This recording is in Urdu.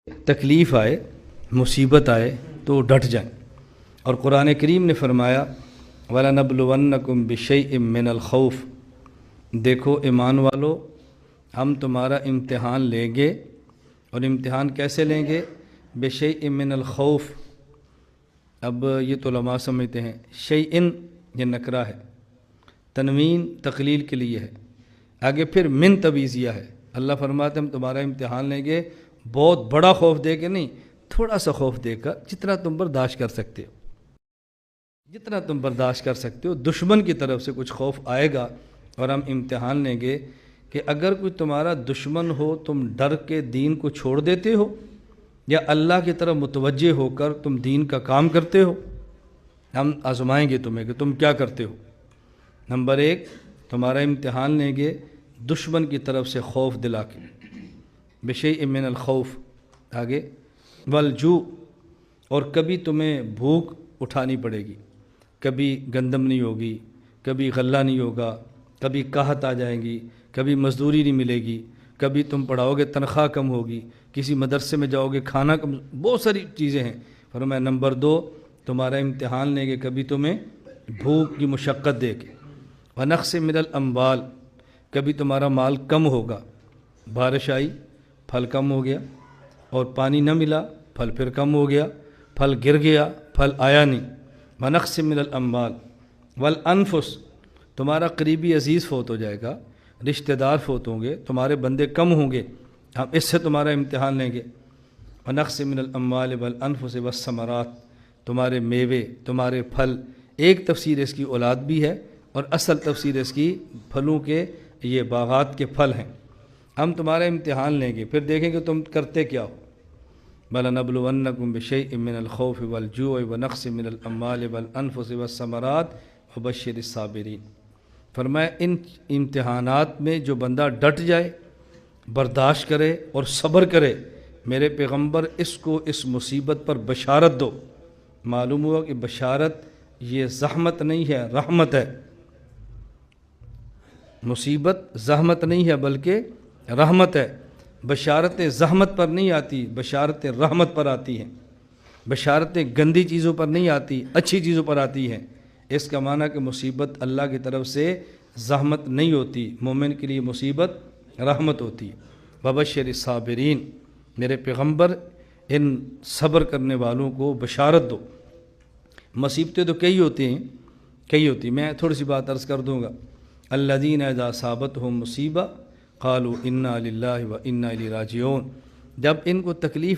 تکلیف آئے، مصیبت آئے تو ڈٹ جائیں۔ اور قرآن کریم نے فرمایا وَلَنَبْلُوَنَّكُمْ بِشَيْءٍ مِّنَ الْخَوْفِ، دیکھو ایمان والو، ہم تمہارا امتحان لیں گے۔ اور امتحان کیسے لیں گے؟ بِشَيْءٍ مِّنَ الْخَوْفِ۔ اب یہ تو علماء سمجھتے ہیں شیئن یہ نکرہ ہے، تنوین تقلیل کے لیے ہے، آگے پھر من تبعیضیہ ہے۔ اللہ فرماتے ہم تمہارا امتحان لیں گے، بہت بڑا خوف دے کے نہیں، تھوڑا سا خوف دے کر، جتنا تم برداشت کر سکتے ہو، جتنا تم برداشت کر سکتے ہو۔ دشمن کی طرف سے کچھ خوف آئے گا اور ہم امتحان لیں گے کہ اگر کوئی تمہارا دشمن ہو، تم ڈر کے دین کو چھوڑ دیتے ہو یا اللہ کی طرف متوجہ ہو کر تم دین کا کام کرتے ہو، ہم آزمائیں گے تمہیں کہ تم کیا کرتے ہو۔ نمبر 1 تمہارا امتحان لیں گے دشمن کی طرف سے خوف دلا کے، بشیء من الخوف، آگے والجوع، اور کبھی تمہیں بھوک اٹھانی پڑے گی، کبھی گندم نہیں ہوگی، کبھی غلہ نہیں ہوگا، کبھی قحط آ جائیں گی، کبھی مزدوری نہیں ملے گی، کبھی تم پڑھاؤ گے تنخواہ کم ہوگی، کسی مدرسے میں جاؤ گے کھانا کم، بہت ساری چیزیں ہیں۔ فرمایا نمبر 2 تمہارا امتحان لیں گے کبھی تمہیں بھوک کی مشقت دے کے، ونقص من الاموال، کبھی تمہارا مال کم ہوگا، بارش آئی پھل کم ہو گیا، اور پانی نہ ملا پھل پھر کم ہو گیا، پھل گر گیا پھل آیا نہیں، ونقص من الاموال والانفس، تمہارا قریبی عزیز فوت ہو جائے گا، رشتہ دار فوت ہوں گے، تمہارے بندے کم ہوں گے، ہم اس سے تمہارا امتحان لیں گے۔ ونقص من الاموال والانفس والثمرات، تمہارے میوے، تمہارے پھل، ایک تفسیر اس کی اولاد بھی ہے اور اصل تفسیر اس کی پھلوں کے یہ باغات کے پھل ہیں۔ ہم تمہارا امتحان لیں گے، پھر دیکھیں کہ تم کرتے کیا ہو۔ بَلَنَبْلُوَنَّكُمْ بِشَيْءٍ مِّنَ الْخَوْفِ وَالْجُوعِ وَنَقْصٍ مِّنَ الْأَمْوَالِ وَالْأَنفُسِ وَالثَّمَرَاتِ وَبَشِّرِ الصَّابِرِينَ۔ فرمایا ان امتحانات میں جو بندہ ڈٹ جائے، برداشت کرے اور صبر کرے، میرے پیغمبر اس کو اس مصیبت پر بشارت دو۔ معلوم ہوا کہ بشارت یہ زحمت نہیں ہے، رحمت ہے۔ مصیبت زحمت نہیں ہے بلکہ رحمت ہے۔ بشارتیں زحمت پر نہیں آتی، بشارتیں رحمت پر آتی ہیں۔ بشارتیں گندی چیزوں پر نہیں آتی، اچھی چیزوں پر آتی ہیں۔ اس کا معنی کہ مصیبت اللہ کی طرف سے زحمت نہیں ہوتی، مومن کے لیے مصیبت رحمت ہوتی ہے۔ وبشر الصابرین، میرے پیغمبر ان صبر کرنے والوں کو بشارت دو۔ مصیبتیں تو کئی ہوتی ہیں، کئی ہوتی ہیں، میں تھوڑی سی بات عرض کر دوں گا۔ الذین اذا اصابتہم مصیبہ قالوا انا للہ و انا الیہ راجعون، جب ان کو تکلیف